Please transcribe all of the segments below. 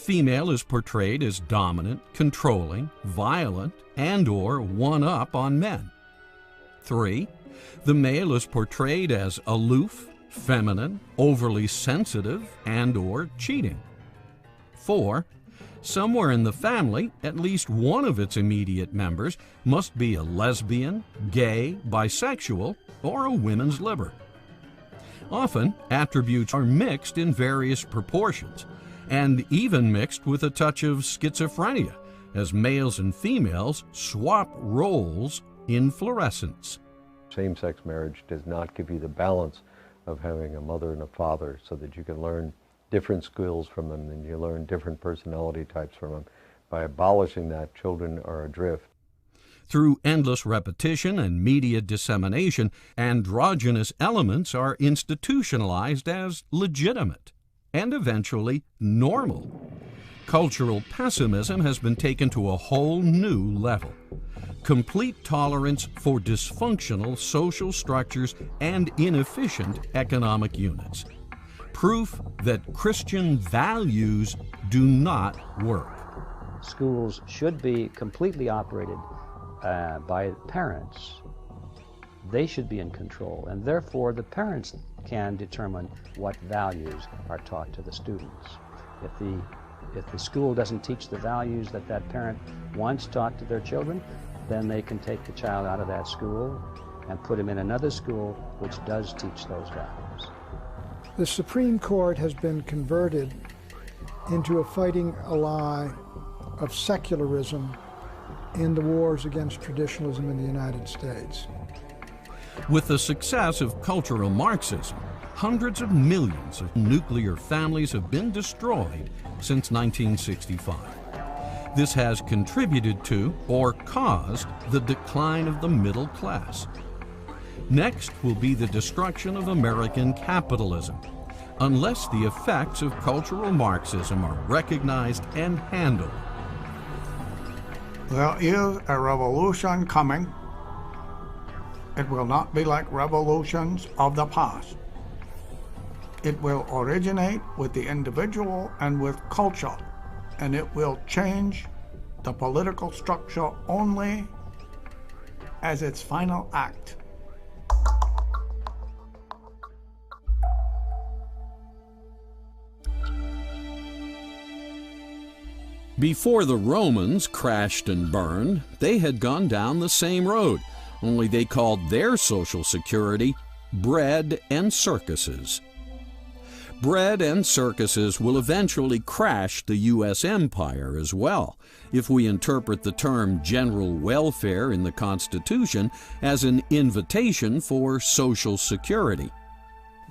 Female is portrayed as dominant, controlling, violent, and/or one-up on men. 3. The male is portrayed as aloof, feminine, overly sensitive, and/or cheating. 4. Somewhere in the family, at least one of its immediate members must be a lesbian, gay, bisexual, or a women's liber. Often, attributes are mixed in various proportions, and even mixed with a touch of schizophrenia, as males and females swap roles in fluorescence. Same-sex marriage does not give you the balance of having a mother and a father so that you can learn different skills from them and you learn different personality types from them. By abolishing that, children are adrift. Through endless repetition and media dissemination, androgynous elements are institutionalized as legitimate and eventually normal. Cultural pessimism has been taken to a whole new level. Complete tolerance for dysfunctional social structures and inefficient economic units. Proof that Christian values do not work. Schools should be completely operated by parents. They should be in control, and therefore the parents can determine what values are taught to the students. If the school doesn't teach the values that that parent wants taught to their children, then they can take the child out of that school and put him in another school which does teach those values. The Supreme Court has been converted into a fighting ally of secularism in the wars against traditionalism in the United States. With the success of cultural Marxism, hundreds of millions of nuclear families have been destroyed since 1965. This has contributed to or caused the decline of the middle class. Next will be the destruction of American capitalism, unless the effects of cultural Marxism are recognized and handled. There is a revolution coming. It will not be like revolutions of the past. It will originate with the individual and with culture, and it will change the political structure only as its final act. Before the Romans crashed and burned, they had gone down the same road, only they called their social security bread and circuses. Bread and circuses will eventually crash the U.S. empire as well, if we interpret the term general welfare in the Constitution as an invitation for social security.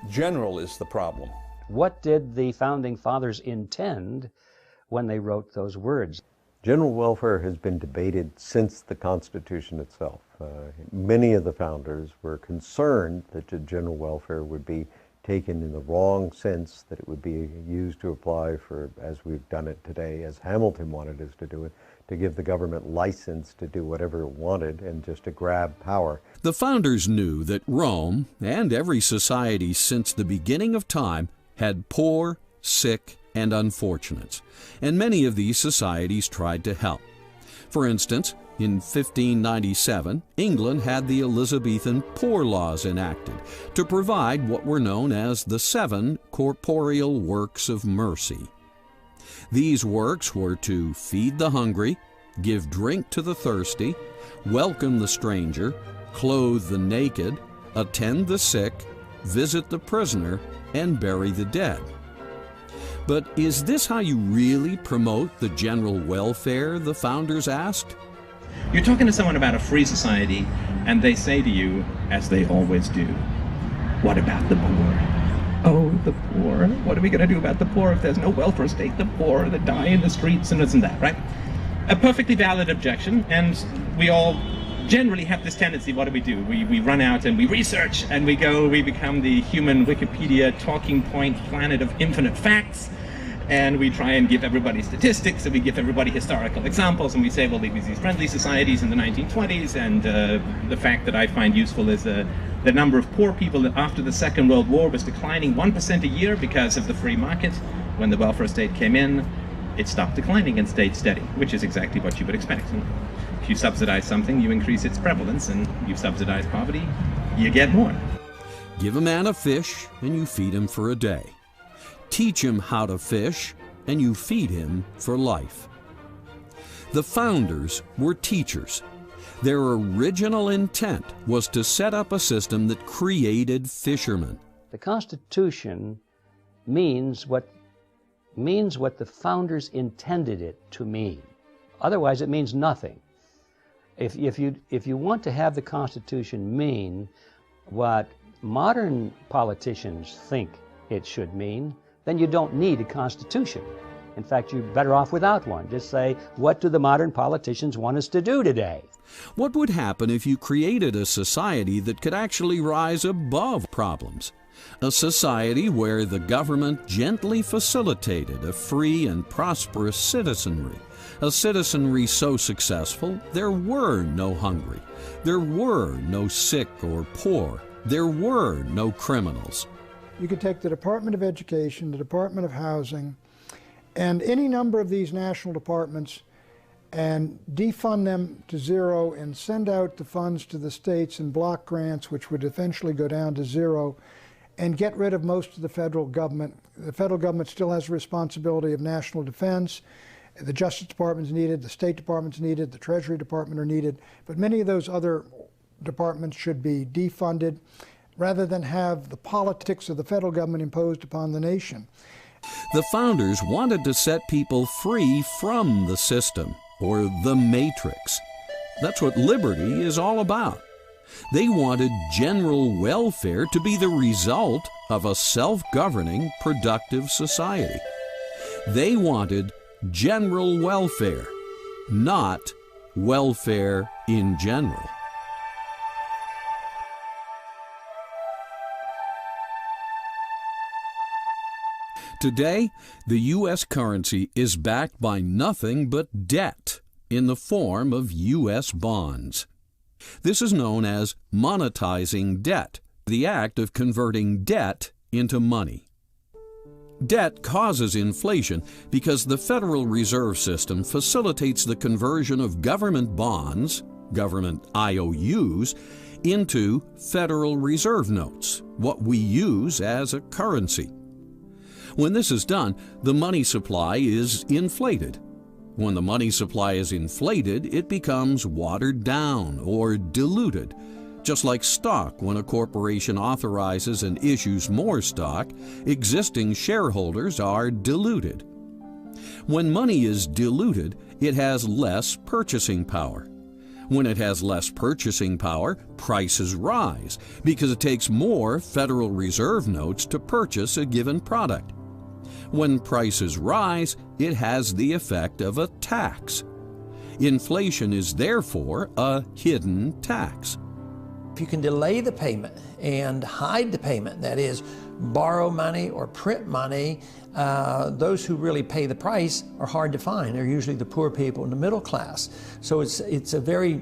General is the problem. What did the Founding Fathers intend when they wrote those words? General welfare has been debated since the Constitution itself. Many of the founders were concerned that the general welfare would be taken in the wrong sense, that it would be used to apply for, as we've done it today, as Hamilton wanted us to do it, to give the government license to do whatever it wanted and just to grab power. The founders knew that Rome, and every society since the beginning of time, had poor, sick, and unfortunates, and many of these societies tried to help. For instance, in 1597, England had the Elizabethan Poor Laws enacted to provide what were known as the 7 corporeal works of mercy. These works were to feed the hungry, give drink to the thirsty, welcome the stranger, clothe the naked, attend the sick, visit the prisoner, and bury the dead. But is this how you really promote the general welfare, the founders asked? You're talking to someone about a free society, and they say to you, as they always do, what about the poor? Oh, the poor. What are we going to do about the poor if there's no welfare state? The poor that die in the streets and this and that, right? A perfectly valid objection, and we all generally have this tendency. What do? We run out and we research, and we become the human Wikipedia talking point planet of infinite facts. And we try and give everybody statistics, and we give everybody historical examples, and we say, well, there was these friendly societies in the 1920s, and the fact that I find useful is the number of poor people after the Second World War was declining 1% a year because of the free market. When the welfare state came in, it stopped declining and stayed steady, which is exactly what you would expect. And if you subsidize something, you increase its prevalence, and you subsidize poverty, you get more. Give a man a fish, and you feed him for a day. Teach him how to fish, and you feed him for life. The founders were teachers. Their original intent was to set up a system that created fishermen. The Constitution means what the founders intended it to mean. Otherwise, it means nothing. If you want to have the Constitution mean what modern politicians think it should mean, then you don't need a Constitution. In fact, you're better off without one. Just say, what do the modern politicians want us to do today? What would happen if you created a society that could actually rise above problems? A society where the government gently facilitated a free and prosperous citizenry. A citizenry so successful there were no hungry, there were no sick or poor, there were no criminals. You could take the Department of Education, the Department of Housing, and any number of these national departments and defund them to zero and send out the funds to the states in block grants, which would eventually go down to zero, and get rid of most of the federal government. The federal government still has a responsibility of national defense. The Justice Department's needed, the State Department's needed, the Treasury Department are needed, but many of those other departments should be defunded rather than have the politics of the federal government imposed upon the nation. The founders wanted to set people free from the system, or the matrix. That's what liberty is all about. They wanted general welfare to be the result of a self-governing, productive society. They wanted general welfare, not welfare in general. Today, the U.S. currency is backed by nothing but debt in the form of U.S. bonds. This is known as monetizing debt, the act of converting debt into money. Debt causes inflation because the Federal Reserve System facilitates the conversion of government bonds, government IOUs, into Federal Reserve notes, what we use as a currency. When this is done, the money supply is inflated. When the money supply is inflated, it becomes watered down or diluted. Just like stock, when a corporation authorizes and issues more stock, existing shareholders are diluted. When money is diluted, it has less purchasing power. When it has less purchasing power, prices rise because it takes more Federal Reserve notes to purchase a given product. When prices rise, it has the effect of a tax. Inflation is therefore a hidden tax. If you can delay the payment and hide the payment, that is, borrow money or print money, those who really pay the price are hard to find. They're usually the poor people in the middle class. So it's a very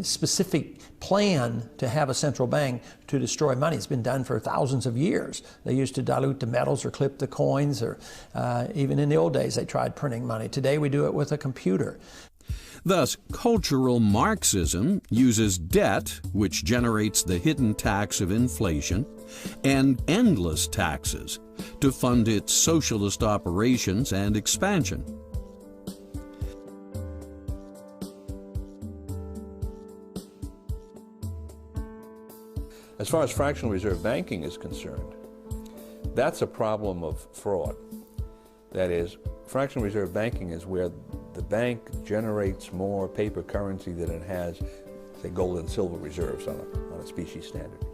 specific plan to have a central bank to destroy money. It's been done for thousands of years. They used to dilute the metals or clip the coins, or even in the old days they tried printing money. Today we do it with a computer. Thus, cultural Marxism uses debt, which generates the hidden tax of inflation, and endless taxes to fund its socialist operations and expansion. As far as fractional reserve banking is concerned, that's a problem of fraud. That is, fractional reserve banking is where the bank generates more paper currency than it has, say, gold and silver reserves on a specie standard.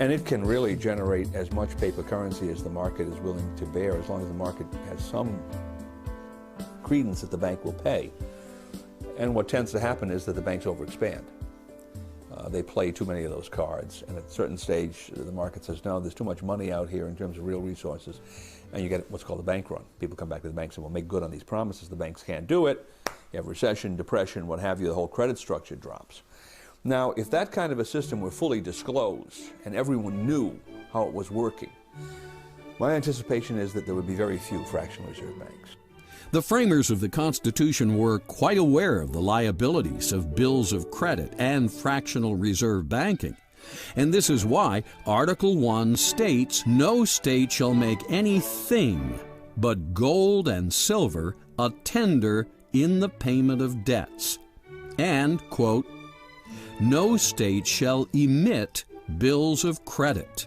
And it can really generate as much paper currency as the market is willing to bear, as long as the market has some credence that the bank will pay. And what tends to happen is that the banks overexpand. They play too many of those cards, and at a certain stage the market says, no, there's too much money out here in terms of real resources, and you get what's called a bank run. People come back to the banks and will make good on these promises. The banks can't do it. You have recession, depression, what have you, the whole credit structure drops. Now, if that kind of a system were fully disclosed and everyone knew how it was working, my anticipation is that there would be very few fractional reserve banks. The framers of the Constitution were quite aware of the liabilities of bills of credit and fractional reserve banking. And this is why Article 1 states, "No state shall make anything but gold and silver a tender in the payment of debts." And, quote, "No state shall emit bills of credit."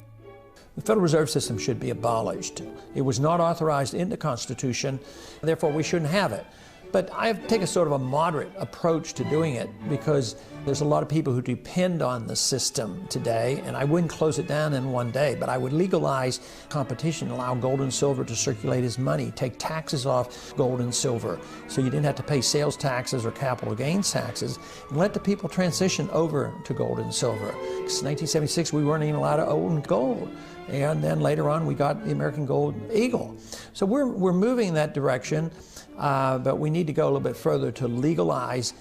The Federal Reserve System should be abolished. It was not authorized in the Constitution, therefore we shouldn't have it. But I take a sort of a moderate approach to doing it because there's a lot of people who depend on the system today, and I wouldn't close it down in one day, but I would legalize competition, allow gold and silver to circulate as money, take taxes off gold and silver so you didn't have to pay sales taxes or capital gains taxes, and let the people transition over to gold and silver. Since 1976, we weren't even allowed to own gold. And then later on, we got the American Gold Eagle. So we're moving in that direction. But we need to go a little bit further to legalize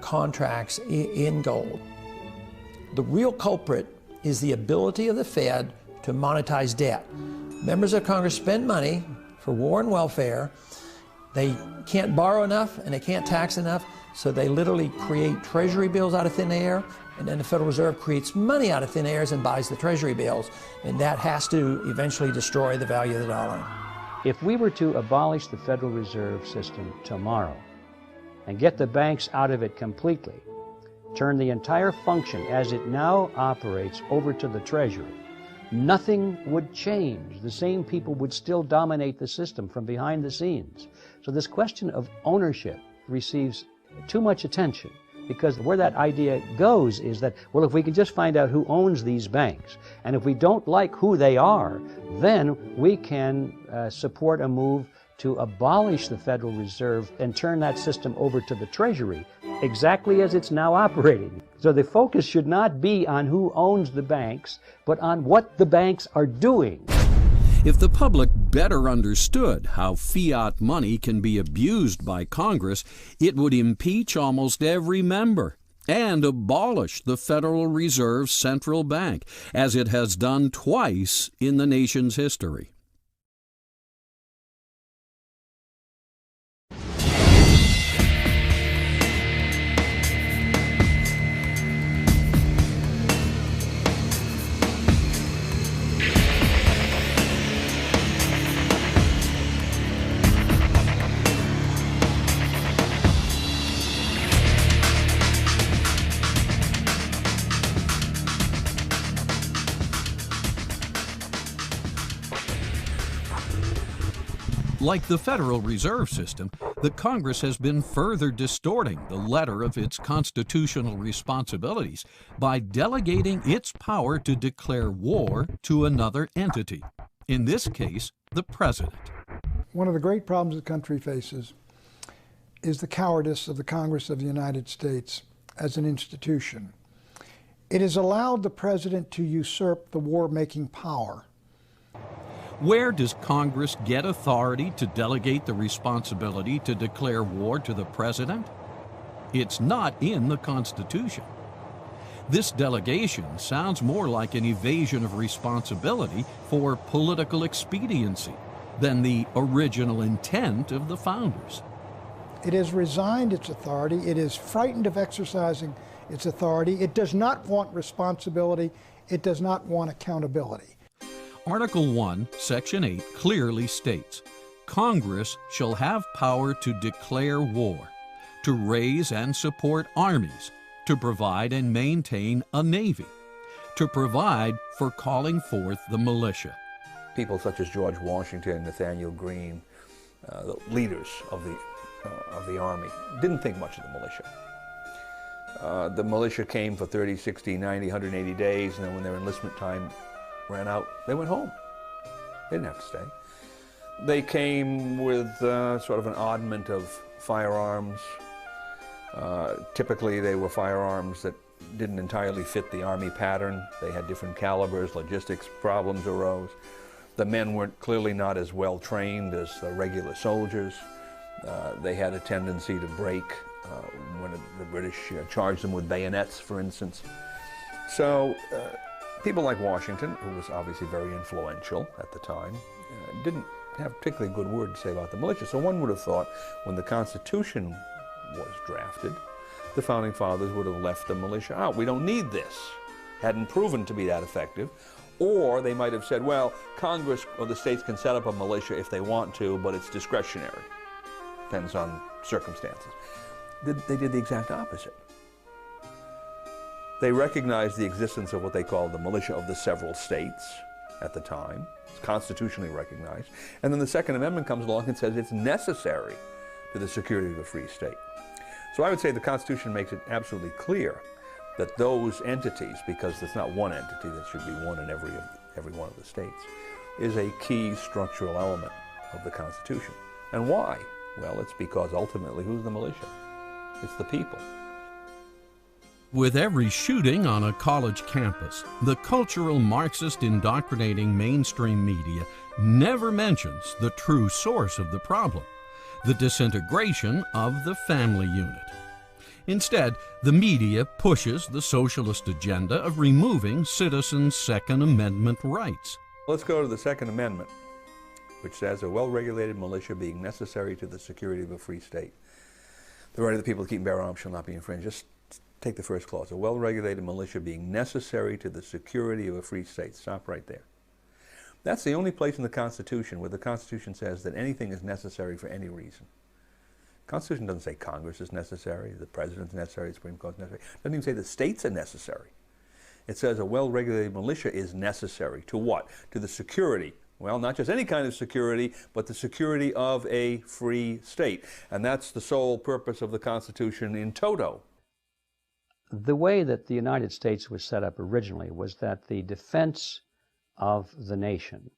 contracts in gold. The real culprit is the ability of the Fed to monetize debt. Members of Congress spend money for war and welfare. They can't borrow enough and they can't tax enough, so they literally create treasury bills out of thin air, and then the Federal Reserve creates money out of thin air and buys the treasury bills, and that has to eventually destroy the value of the dollar. If we were to abolish the Federal Reserve System tomorrow and get the banks out of it completely, turn the entire function as it now operates over to the Treasury, nothing would change. The same people would still dominate the system from behind the scenes. So this question of ownership receives too much attention, because where that idea goes is that, well, if we can just find out who owns these banks, and if we don't like who they are, then we can support a move to abolish the Federal Reserve and turn that system over to the Treasury, exactly as it's now operating. So the focus should not be on who owns the banks, but on what the banks are doing. If the public better understood how fiat money can be abused by Congress, it would impeach almost every member and abolish the Federal Reserve Central Bank, as it has done twice in the nation's history. Like the Federal Reserve System, the Congress has been further distorting the letter of its constitutional responsibilities by delegating its power to declare war to another entity, in this case, the President. One of the great problems the country faces is the cowardice of the Congress of the United States as an institution. It has allowed the President to usurp the war-making power. Where does Congress get authority to delegate the responsibility to declare war to the President? It's not in the Constitution. This delegation sounds more like an evasion of responsibility for political expediency than the original intent of the founders. It has resigned its authority. It is frightened of exercising its authority. It does not want responsibility. It does not want accountability. Article 1, Section 8 clearly states, Congress shall have power to declare war, to raise and support armies, to provide and maintain a navy, to provide for calling forth the militia. People such as George Washington, Nathaniel Greene, the leaders of the Army, didn't think much of the militia. The militia came for 30, 60, 90, 180 days, and then when their enlistment time ran out, they went home. They didn't have to stay. They came with sort of an oddment of firearms. Typically they were firearms that didn't entirely fit the Army pattern. They had different calibers, logistics problems arose. The men weren't clearly not as well trained as the regular soldiers. They had a tendency to break when the British charged them with bayonets, for instance. So people like Washington, who was obviously very influential at the time, didn't have a particularly good word to say about the militia. So one would have thought when the Constitution was drafted, the Founding Fathers would have left the militia out. We don't need this. Hadn't proven to be that effective. Or they might have said, well, Congress or the states can set up a militia if they want to, but it's discretionary. Depends on circumstances. They did the exact opposite. They recognized the existence of what they called the militia of the several states at the time. It's constitutionally recognized. And then the Second Amendment comes along and says it's necessary to the security of a free state. So I would say the Constitution makes it absolutely clear that those entities, because there's not one entity, there should be one in every one of the states, is a key structural element of the Constitution. And why? Well, it's because ultimately, who's the militia? It's the people. With every shooting on a college campus, the cultural Marxist indoctrinating mainstream media never mentions the true source of the problem, the disintegration of the family unit. Instead, the media pushes the socialist agenda of removing citizens' Second Amendment rights. Let's go to the Second Amendment, which says a well-regulated militia being necessary to the security of a free state. The right of the people to keep and bear arms shall not be infringed. Just take the first clause. A well-regulated militia being necessary to the security of a free state. Stop right there. That's the only place in the Constitution where the Constitution says that anything is necessary for any reason. The Constitution doesn't say Congress is necessary, the President's necessary, the Supreme Court is necessary. It doesn't even say the states are necessary. It says a well-regulated militia is necessary to what? To the security. Well, not just any kind of security, but the security of a free state. And that's the sole purpose of the Constitution in toto. The way that the United States was set up originally was that the defense of the nation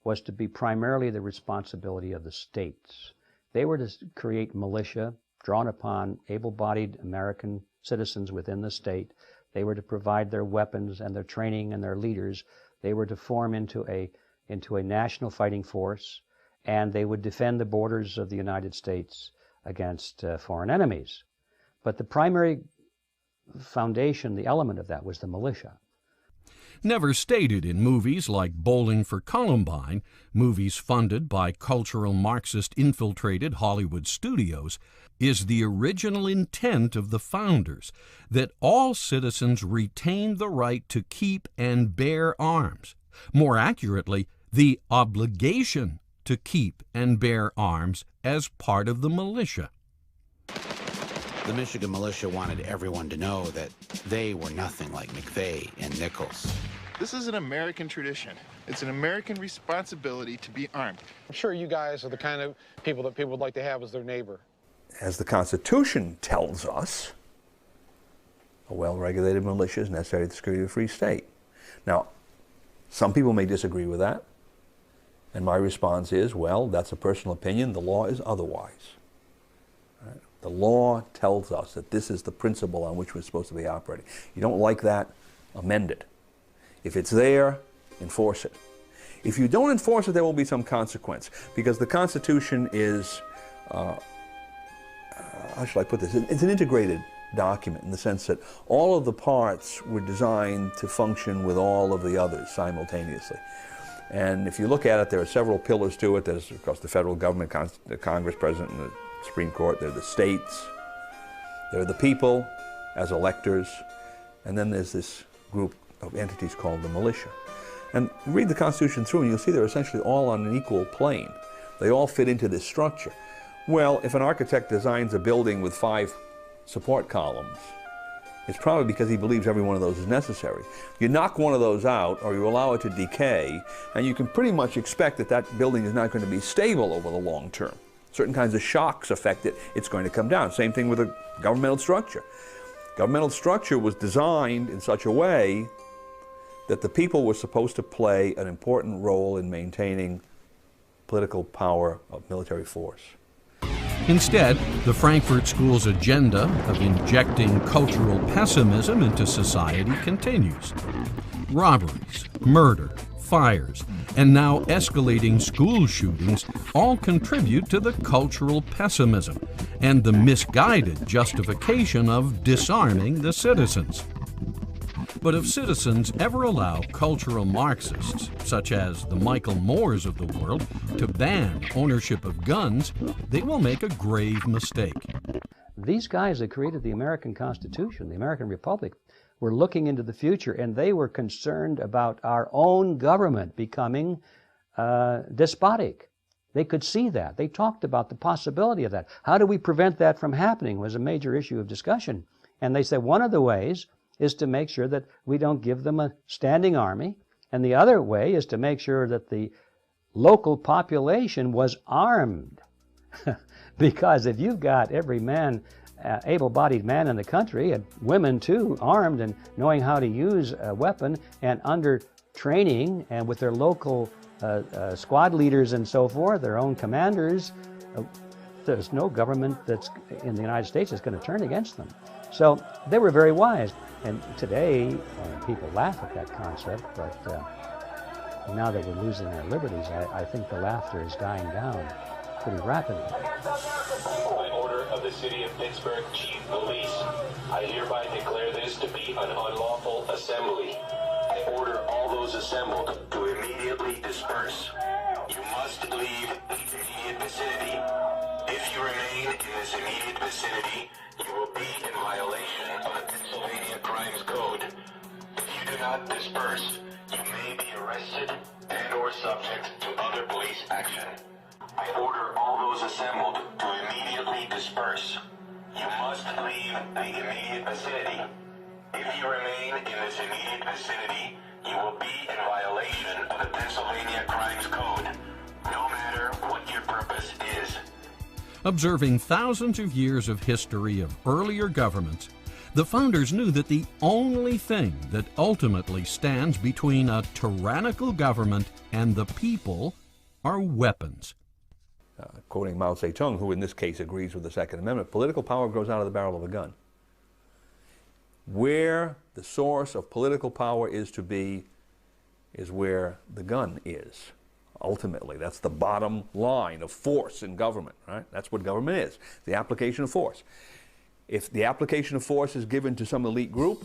was to be primarily the responsibility of the states. They were to create militia drawn upon able-bodied American citizens within the state. They were to provide their weapons and their training and their leaders. They were to form into a national fighting force, and they would defend the borders of the United States against foreign enemies. But the primary foundation, the element of that, was the militia. Never stated in movies like Bowling for Columbine, movies funded by cultural Marxist-infiltrated Hollywood studios, is the original intent of the founders that all citizens retain the right to keep and bear arms. More accurately, the obligation to keep and bear arms as part of the militia. The Michigan militia wanted everyone to know that they were nothing like McVeigh and Nichols. This is an American tradition. It's an American responsibility to be armed. I'm sure you guys are the kind of people that people would like to have as their neighbor. As the Constitution tells us, a well-regulated militia is necessary to the security of a free state. Now, some people may disagree with that, and my response is, well, that's a personal opinion. The law is otherwise. Right? The law tells us that this is the principle on which we're supposed to be operating. You don't like that, amend it. If it's there, enforce it. If you don't enforce it, there will be some consequence, because the Constitution is, how shall I put this? It's an integrated document in the sense that all of the parts were designed to function with all of the others simultaneously. And if you look at it, there are several pillars to it. There's, of course, the federal government, the Congress, President, and the Supreme Court. There are the states. There are the people as electors. And then there's this group of entities called the militia. And read the Constitution through and you'll see they're essentially all on an equal plane. They all fit into this structure. Well, if an architect designs a building with 5 support columns, it's probably because he believes every one of those is necessary. You knock one of those out, or you allow it to decay, and you can pretty much expect that that building is not going to be stable over the long term. Certain kinds of shocks affect it, it's going to come down. Same thing with a governmental structure. Governmental structure was designed in such a way that the people were supposed to play an important role in maintaining political power of military force. Instead, the Frankfurt School's agenda of injecting cultural pessimism into society continues. Robberies, murder, fires, and now escalating school shootings all contribute to the cultural pessimism and the misguided justification of disarming the citizens. But if citizens ever allow cultural Marxists, such as the Michael Moores of the world, to ban ownership of guns, they will make a grave mistake. These guys that created the American Constitution, the American Republic, were looking into the future, and they were concerned about our own government becoming despotic. They could see that. They talked about the possibility of that. How do we prevent that from happening was a major issue of discussion. And they said one of the ways is to make sure that we don't give them a standing army, and the other way is to make sure that the local population was armed. Because if you've got every man, able-bodied man in the country, and women too, armed and knowing how to use a weapon and under training and with their local squad leaders and so forth, their own commanders, there's no government that's in the United States that's going to turn against them. So they were very wise. And today, people laugh at that concept, but now that we're losing our liberties, I think the laughter is dying down pretty rapidly. By order of the City of Pittsburgh Chief Police, I hereby declare this to be an unlawful assembly. I order all those assembled to immediately disperse. You must leave the immediate vicinity. If you remain in this immediate vicinity, you will be in violation of the Pennsylvania Crimes Code. If you do not disperse, you may be arrested and or subject to other police action. I order all those assembled to immediately disperse. You must leave the immediate vicinity. If you remain in this immediate vicinity, you will be in violation of the Pennsylvania Crimes Code, no matter what your purpose is. Observing thousands of years of history of earlier governments, the founders knew that the only thing that ultimately stands between a tyrannical government and the people are weapons. Quoting Mao Zedong, who in this case agrees with the Second Amendment, political power grows out of the barrel of a gun. Where the source of political power is to be is where the gun is. Ultimately, that's the bottom line of force in government, right? That's what government is, the application of force. If the application of force is given to some elite group,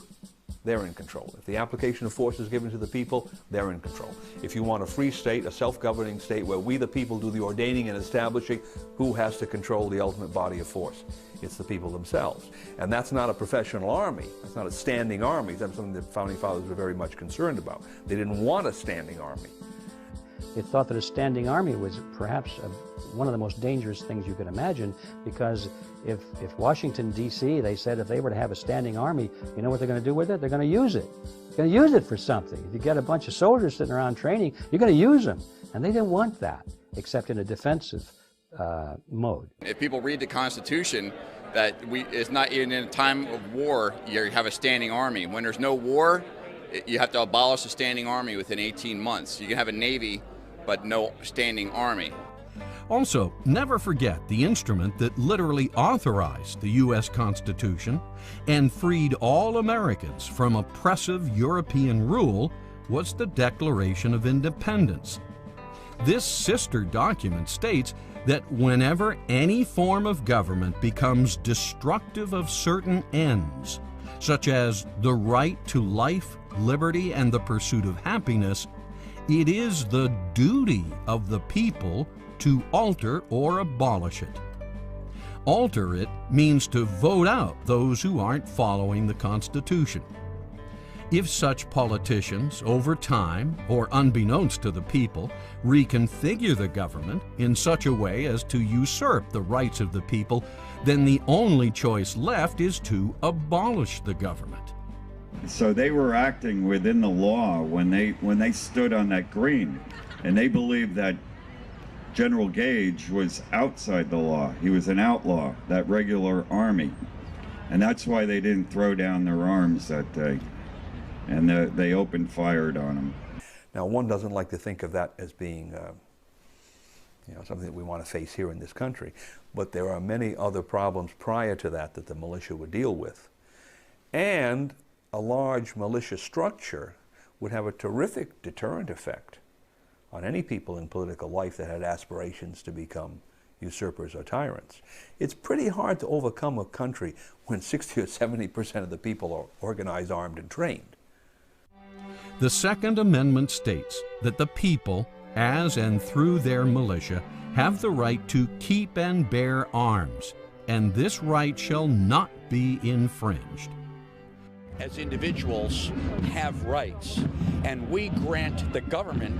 they're in control. If the application of force is given to the people, they're in control. If you want a free state, a self-governing state where we the people do the ordaining and establishing, who has to control the ultimate body of force? It's the people themselves. And that's not a professional army. That's not a standing army. That's something the Founding Fathers were very much concerned about. They didn't want a standing army. They thought that a standing army was perhaps one of the most dangerous things you could imagine, because if Washington, D.C., they said if they were to have a standing army, you know what they're going to do with it? They're going to use it. They're going to use it for something. If you get a bunch of soldiers sitting around training, you're going to use them. And they didn't want that, except in a defensive mode. If people read the Constitution, that it's not even in a time of war, you have a standing army. When there's no war, you have to abolish the standing army within 18 months. You can have a navy, but no standing army. Also, never forget the instrument that literally authorized the U.S. Constitution and freed all Americans from oppressive European rule was the Declaration of Independence. This sister document states that whenever any form of government becomes destructive of certain ends, such as the right to life, liberty, and the pursuit of happiness, it is the duty of the people to alter or abolish it. Alter it means to vote out those who aren't following the Constitution. If such politicians, over time, or unbeknownst to the people, reconfigure the government in such a way as to usurp the rights of the people, then the only choice left is to abolish the government. So they were acting within the law when they stood on that green, and they believed that General Gage was outside the law. He was an outlaw, that regular army. And that's why they didn't throw down their arms that day. And they opened fire on them. Now, one doesn't like to think of that as being something that we want to face here in this country. But there are many other problems prior to that that the militia would deal with. And a large militia structure would have a terrific deterrent effect on any people in political life that had aspirations to become usurpers or tyrants. It's pretty hard to overcome a country when 60 or 70% of the people are organized, armed, and trained. The Second Amendment states that the people, as and through their militia, have the right to keep and bear arms, and this right shall not be infringed. As individuals have rights, and we grant the government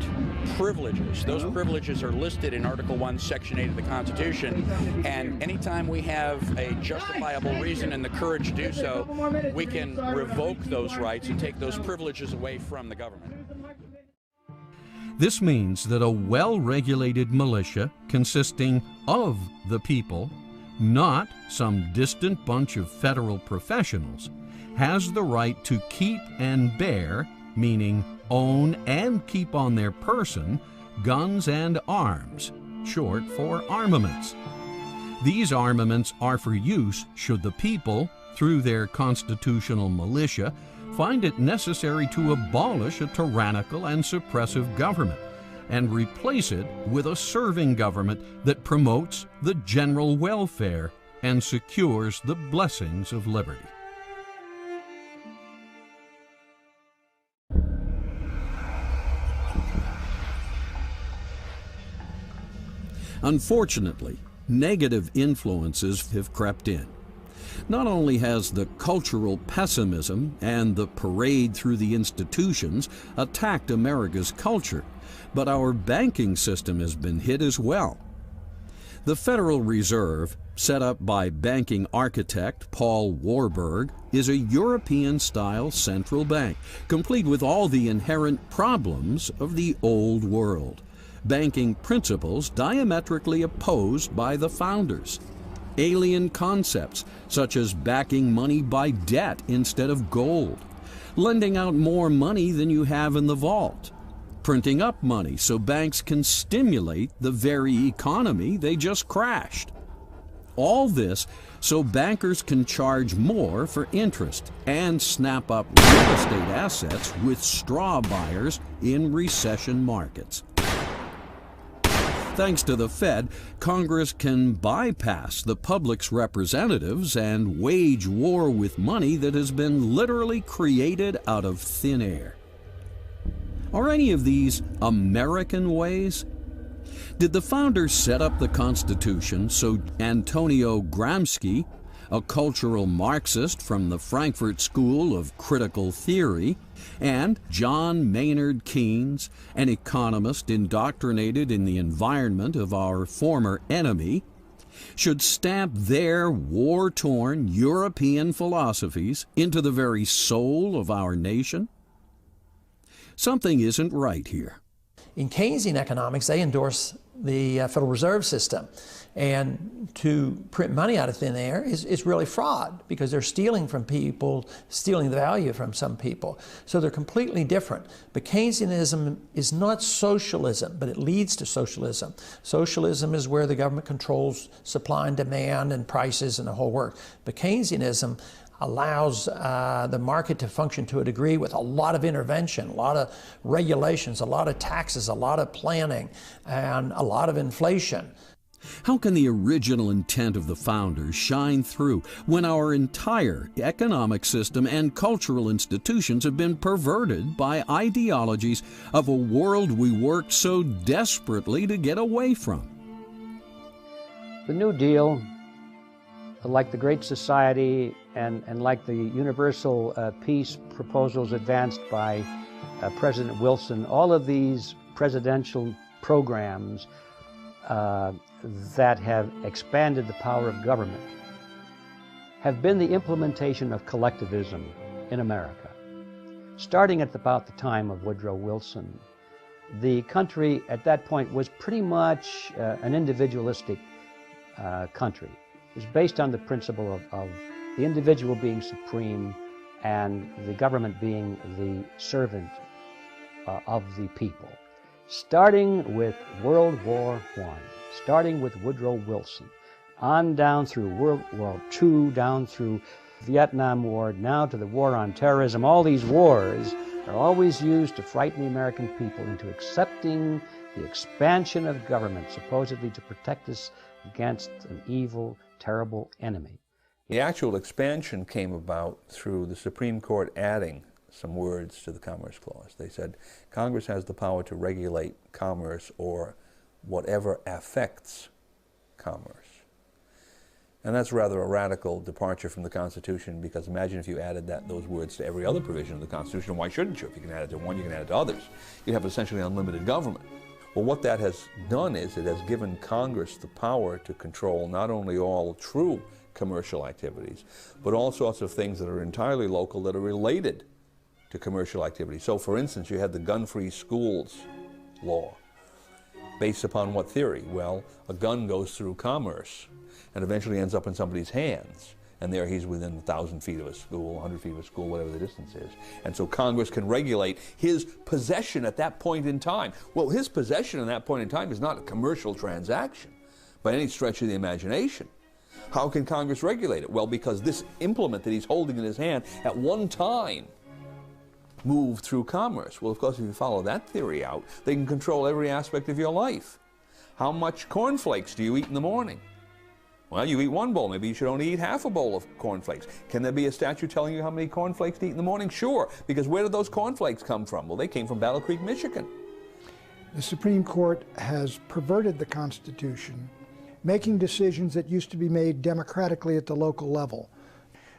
privileges. Those privileges are listed in Article 1, Section 8 of the Constitution, and anytime we have a justifiable reason and the courage to do so, we can revoke those rights and take those privileges away from the government. This means that a well-regulated militia consisting of the people, not some distant bunch of federal professionals, has the right to keep and bear, meaning own and keep on their person, guns and arms, short for armaments. These armaments are for use should the people, through their constitutional militia, find it necessary to abolish a tyrannical and suppressive government and replace it with a serving government that promotes the general welfare and secures the blessings of liberty. Unfortunately, negative influences have crept in. Not only has the cultural pessimism and the parade through the institutions attacked America's culture, but our banking system has been hit as well. The Federal Reserve, set up by banking architect Paul Warburg, is a European-style central bank, complete with all the inherent problems of the old world. Banking principles diametrically opposed by the founders. Alien concepts such as backing money by debt instead of gold, lending out more money than you have in the vault, printing up money so banks can stimulate the very economy they just crashed. All this so bankers can charge more for interest and snap up real estate assets with straw buyers in recession markets. Thanks to the Fed, Congress can bypass the public's representatives and wage war with money that has been literally created out of thin air. Are any of these American ways? Did the founders set up the Constitution so Antonio Gramsci, a cultural Marxist from the Frankfurt School of Critical Theory, and John Maynard Keynes, an economist indoctrinated in the environment of our former enemy, should stamp their war-torn European philosophies into the very soul of our nation? Something isn't right here. In Keynesian economics, they endorse the Federal Reserve System. And to print money out of thin air is really fraud, because they're stealing from people, stealing the value from some people. So they're completely different. But Keynesianism is not socialism, but it leads to socialism. Socialism is where the government controls supply and demand and prices and the whole work. But Keynesianism allows the market to function to a degree with a lot of intervention, a lot of regulations, a lot of taxes, a lot of planning, and a lot of inflation. How can the original intent of the founders shine through when our entire economic system and cultural institutions have been perverted by ideologies of a world we worked so desperately to get away from? The New Deal, like the Great Society and like the universal peace proposals advanced by President Wilson, all of these presidential programs that have expanded the power of government have been the implementation of collectivism in America. Starting at about the time of Woodrow Wilson, the country at that point was pretty much an individualistic country. It was based on the principle of the individual being supreme and the government being the servant of the people. Starting with World War I, starting with Woodrow Wilson, on down through World War II, down through Vietnam War, now to the war on terrorism. All these wars are always used to frighten the American people into accepting the expansion of government, supposedly to protect us against an evil, terrible enemy. The actual expansion came about through the Supreme Court adding some words to the Commerce Clause. They said, Congress has the power to regulate commerce or whatever affects commerce. And that's rather a radical departure from the Constitution, because imagine if you added those words to every other provision of the Constitution. Why shouldn't you? If you can add it to one, you can add it to others. You'd have essentially unlimited government. Well, what that has done is it has given Congress the power to control not only all true commercial activities, but all sorts of things that are entirely local that are related to commercial activity. So, for instance, you had the gun-free schools law. Based upon what theory? Well, a gun goes through commerce and eventually ends up in somebody's hands. And there he's within 1,000 feet of a school, 100 feet of a school, whatever the distance is. And so Congress can regulate his possession at that point in time. Well, his possession at that point in time is not a commercial transaction by any stretch of the imagination. How can Congress regulate it? Well, because this implement that he's holding in his hand at one time moved through commerce. Well, of course, if you follow that theory out, they can control every aspect of your life. How much cornflakes do you eat in the morning? Well, you eat one bowl. Maybe you should only eat half a bowl of cornflakes. Can there be a statute telling you how many cornflakes to eat in the morning? Sure, because where did those cornflakes come from? Well, they came from Battle Creek, Michigan. The Supreme Court has perverted the Constitution, making decisions that used to be made democratically at the local level.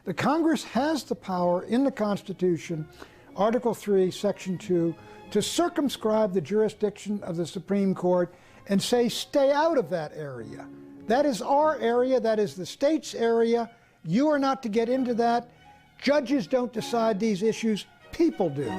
The Congress has the power in the Constitution, Article 3, Section 2, to circumscribe the jurisdiction of the Supreme Court and say, stay out of that area. That is our area, that is the state's area. You are not to get into that. Judges don't decide these issues, people do.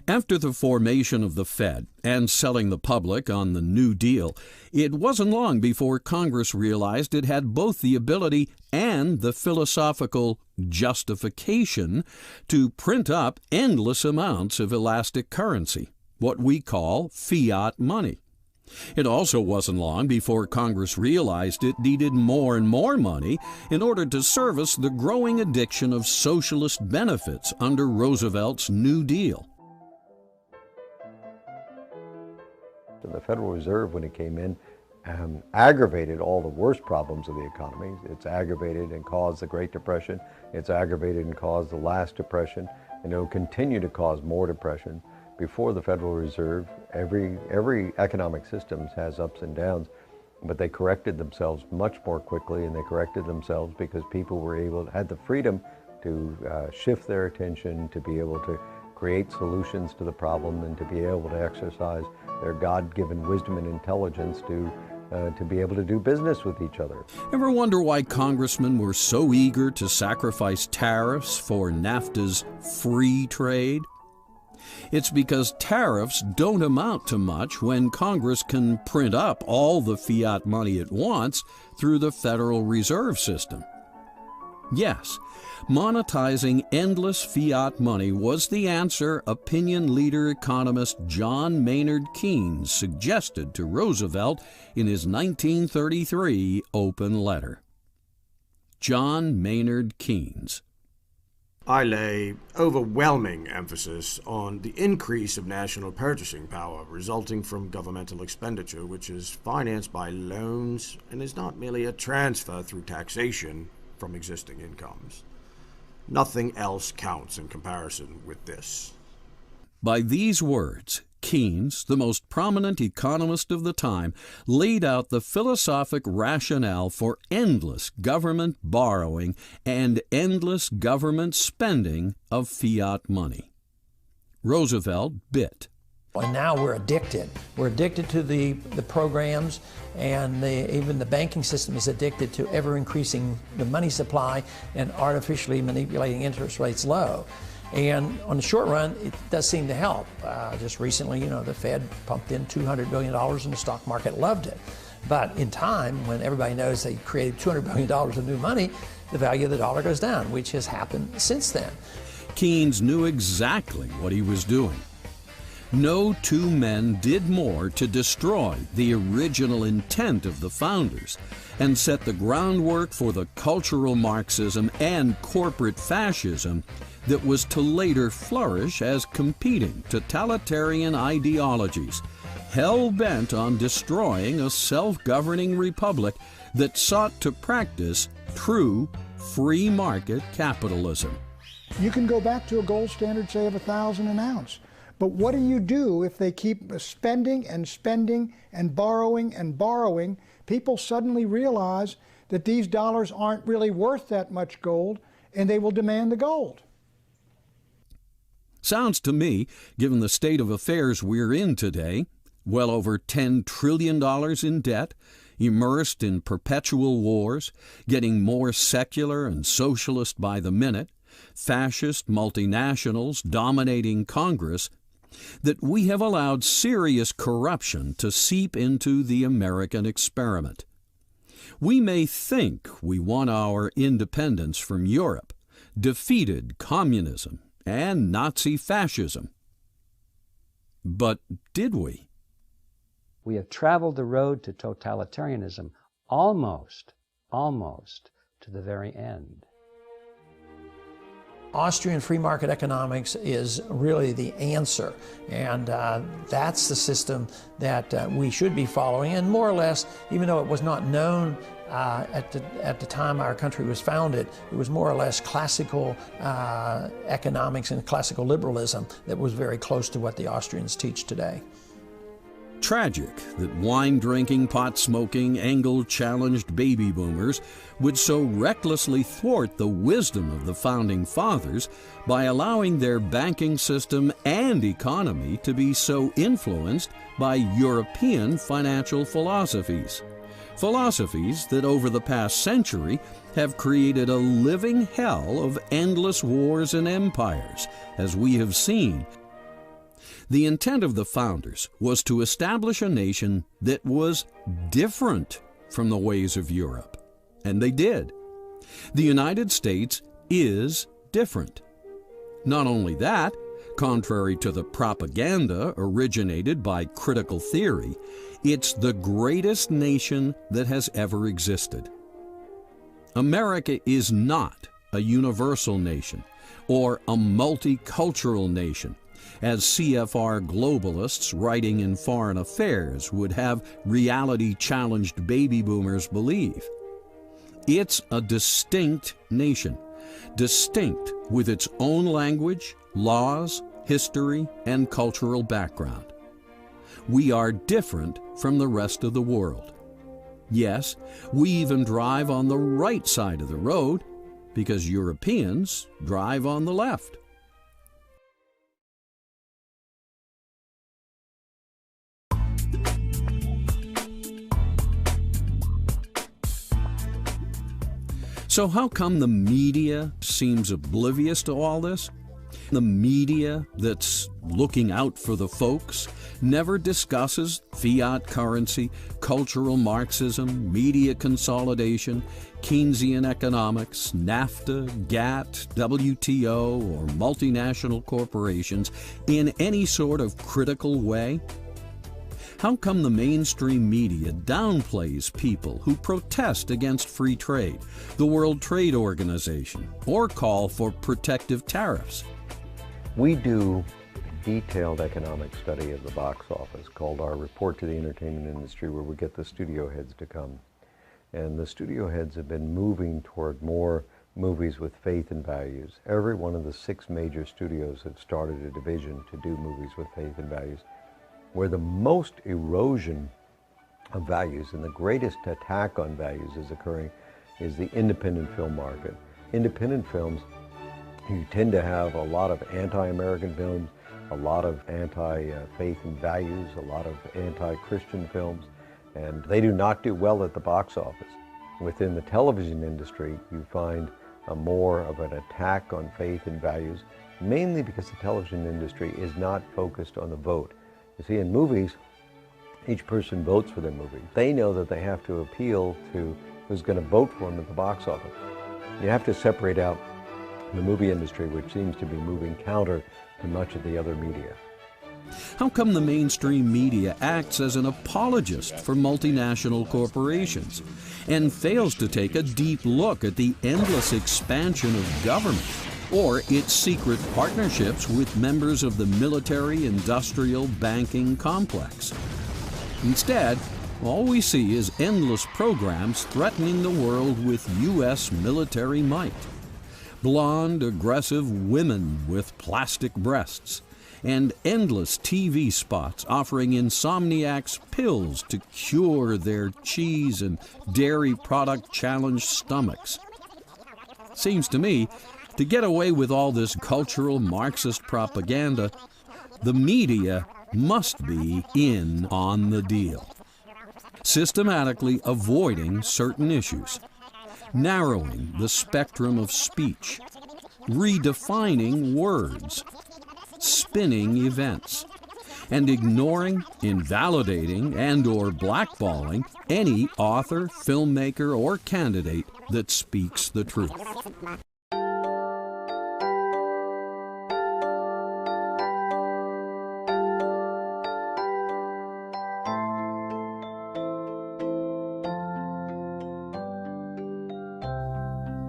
After the formation of the Fed and selling the public on the New Deal, it wasn't long before Congress realized it had both the ability and the philosophical justification to print up endless amounts of elastic currency, what we call fiat money. It also wasn't long before Congress realized it needed more and more money in order to service the growing addiction of socialist benefits under Roosevelt's New Deal. The Federal Reserve, when it came in, aggravated all the worst problems of the economy. It's aggravated and caused the Great Depression. It's aggravated and caused the last depression, and it will continue to cause more depression. Before the Federal Reserve, every economic system has ups and downs, but they corrected themselves much more quickly, and they corrected themselves because people had the freedom to shift their attention, to be able to create solutions to the problem, and to be able to exercise their God-given wisdom and intelligence to be able to do business with each other. Ever wonder why congressmen were so eager to sacrifice tariffs for NAFTA's free trade? It's because tariffs don't amount to much when Congress can print up all the fiat money it wants through the Federal Reserve System. Yes, monetizing endless fiat money was the answer opinion leader economist John Maynard Keynes suggested to Roosevelt in his 1933 open letter. John Maynard Keynes. I lay overwhelming emphasis on the increase of national purchasing power resulting from governmental expenditure, which is financed by loans and is not merely a transfer through taxation from existing incomes. Nothing else counts in comparison with this. By these words, Keynes, the most prominent economist of the time, laid out the philosophic rationale for endless government borrowing and endless government spending of fiat money. Roosevelt bit. And now we're addicted. We're addicted to the programs, and even the banking system is addicted to ever-increasing the money supply and artificially manipulating interest rates low. And on the short run, it does seem to help. Just recently, the Fed pumped in $200 billion and the stock market loved it. But in time, when everybody knows they created $200 billion of new money, the value of the dollar goes down, which has happened since then. Keynes knew exactly what he was doing. No two men did more to destroy the original intent of the founders and set the groundwork for the cultural Marxism and corporate fascism that was to later flourish as competing totalitarian ideologies, hell-bent on destroying a self-governing republic that sought to practice true free market capitalism. You can go back to a gold standard, say, of 1,000 an ounce. But what do you do if they keep spending and spending and borrowing and borrowing? People suddenly realize that these dollars aren't really worth that much gold, and they will demand the gold. Sounds to me, given the state of affairs we're in today, well over $10 trillion in debt, immersed in perpetual wars, getting more secular and socialist by the minute, fascist multinationals dominating Congress, that we have allowed serious corruption to seep into the American experiment. We may think we won our independence from Europe, defeated communism and Nazi fascism. But did we? We have traveled the road to totalitarianism almost to the very end. Austrian free market economics is really the answer, and that's the system that we should be following. And more or less, even though it was not known at the time our country was founded, it was more or less classical economics and classical liberalism that was very close to what the Austrians teach today. Tragic that wine-drinking, pot-smoking, angle-challenged baby boomers would so recklessly thwart the wisdom of the Founding Fathers by allowing their banking system and economy to be so influenced by European financial philosophies. Philosophies that over the past century have created a living hell of endless wars and empires, as we have seen. The intent of the founders was to establish a nation that was different from the ways of Europe. And they did. The United States is different. Not only that, contrary to the propaganda originated by critical theory, it's the greatest nation that has ever existed. America is not a universal nation or a multicultural nation, as CFR globalists writing in Foreign Affairs would have reality-challenged baby boomers believe. It's a distinct nation, distinct with its own language, laws, history, and cultural background. We are different from the rest of the world. Yes, we even drive on the right side of the road because Europeans drive on the left. So how come the media seems oblivious to all this? The media that's looking out for the folks never discusses fiat currency, cultural Marxism, media consolidation, Keynesian economics, NAFTA, GATT, WTO, or multinational corporations in any sort of critical way? How come the mainstream media downplays people who protest against free trade, the World Trade Organization, or call for protective tariffs? We do a detailed economic study of the box office called our Report to the Entertainment Industry, where we get the studio heads to come. And the studio heads have been moving toward more movies with faith and values. Every one of the 6 major studios have started a division to do movies with faith and values. Where the most erosion of values and the greatest attack on values is occurring is the independent film market. Independent films, you tend to have a lot of anti-American films, a lot of anti-faith and values, a lot of anti-Christian films, and they do not do well at the box office. Within the television industry, you find more of an attack on faith and values, mainly because the television industry is not focused on the vote. You see, in movies, each person votes for their movie. They know that they have to appeal to who's going to vote for them at the box office. You have to separate out the movie industry, which seems to be moving counter to much of the other media. How come the mainstream media acts as an apologist for multinational corporations and fails to take a deep look at the endless expansion of government or its secret partnerships with members of the military-industrial banking complex? Instead, all we see is endless programs threatening the world with U.S. military might. blonde, aggressive women with plastic breasts, and endless TV spots offering insomniacs pills to cure their cheese and dairy product challenged stomachs. Seems to me, to get away with all this cultural Marxist propaganda, the media must be in on the deal, systematically avoiding certain issues, narrowing the spectrum of speech, redefining words, spinning events, and ignoring, invalidating, and/or blackballing any author, filmmaker, or candidate that speaks the truth.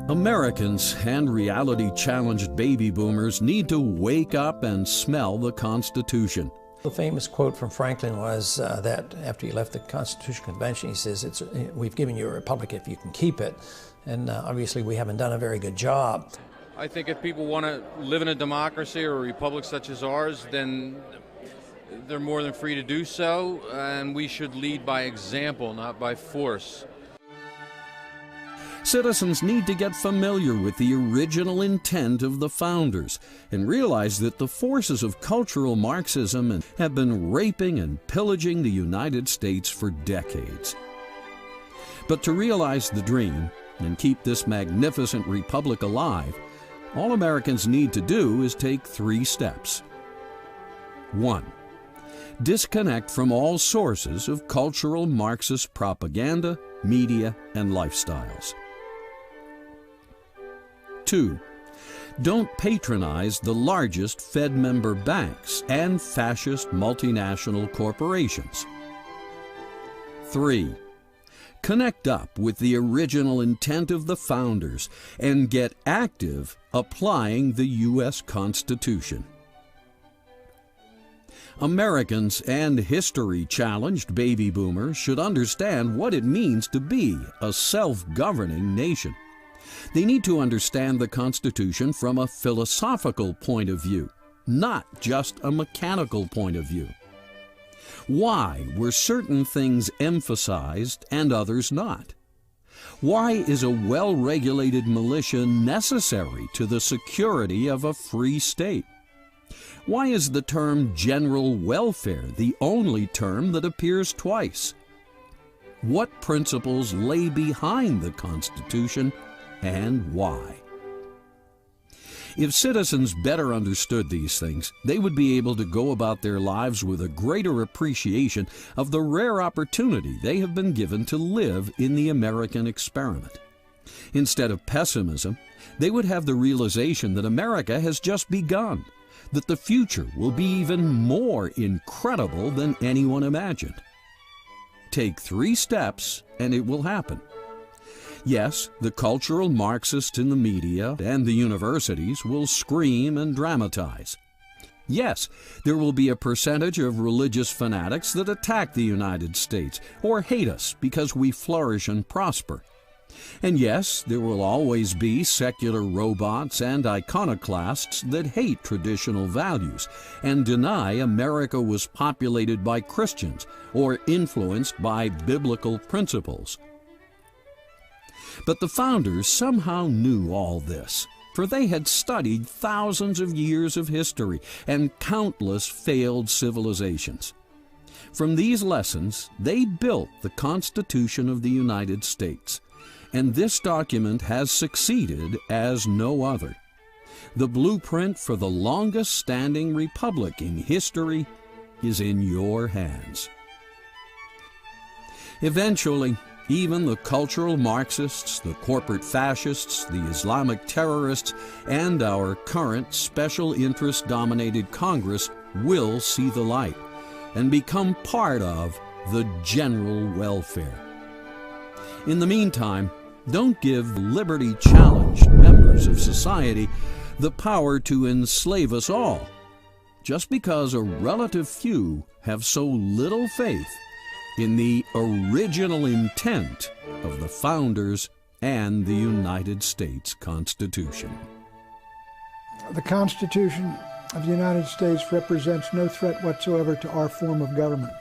Americans and reality-challenged baby boomers need to wake up and smell the Constitution. The famous quote from Franklin was that after he left the Constitutional Convention, he says, "We've given you a republic if you can keep it." And obviously we haven't done a very good job. I think if people want to live in a democracy or a republic such as ours, then they're more than free to do so, and we should lead by example, not by force. Citizens need to get familiar with the original intent of the founders and realize that the forces of cultural Marxism have been raping and pillaging the United States for decades. But to realize the dream and keep this magnificent republic alive, all Americans need to do is take 3 steps. 1. Disconnect from all sources of cultural Marxist propaganda, media, and lifestyles. 2. Don't patronize the largest Fed member banks and fascist multinational corporations. 3. Connect up with the original intent of the founders and get active applying the U.S. Constitution. Americans and history-challenged baby boomers should understand what it means to be a self-governing nation. They need to understand the Constitution from a philosophical point of view, not just a mechanical point of view. Why were certain things emphasized and others not? Why is a well-regulated militia necessary to the security of a free state? Why is the term general welfare the only term that appears twice? What principles lay behind the Constitution and why? If citizens better understood these things, they would be able to go about their lives with a greater appreciation of the rare opportunity they have been given to live in the American experiment. Instead of pessimism, they would have the realization that America has just begun, that the future will be even more incredible than anyone imagined. Take 3 steps and it will happen. Yes, the cultural Marxists in the media and the universities will scream and dramatize. Yes, there will be a percentage of religious fanatics that attack the United States or hate us because we flourish and prosper. And yes, there will always be secular robots and iconoclasts that hate traditional values and deny America was populated by Christians or influenced by biblical principles. But the founders somehow knew all this, for they had studied thousands of years of history and countless failed civilizations. From these lessons, they built the Constitution of the United States, and this document has succeeded as no other. The blueprint for the longest-standing republic in history is in your hands. Eventually, even the cultural Marxists, the corporate fascists, the Islamic terrorists, and our current special interest-dominated Congress will see the light and become part of the general welfare. In the meantime, don't give liberty-challenged members of society the power to enslave us all, just because a relative few have so little faith in the original intent of the founders and the United States Constitution. The Constitution of the United States represents no threat whatsoever to our form of government.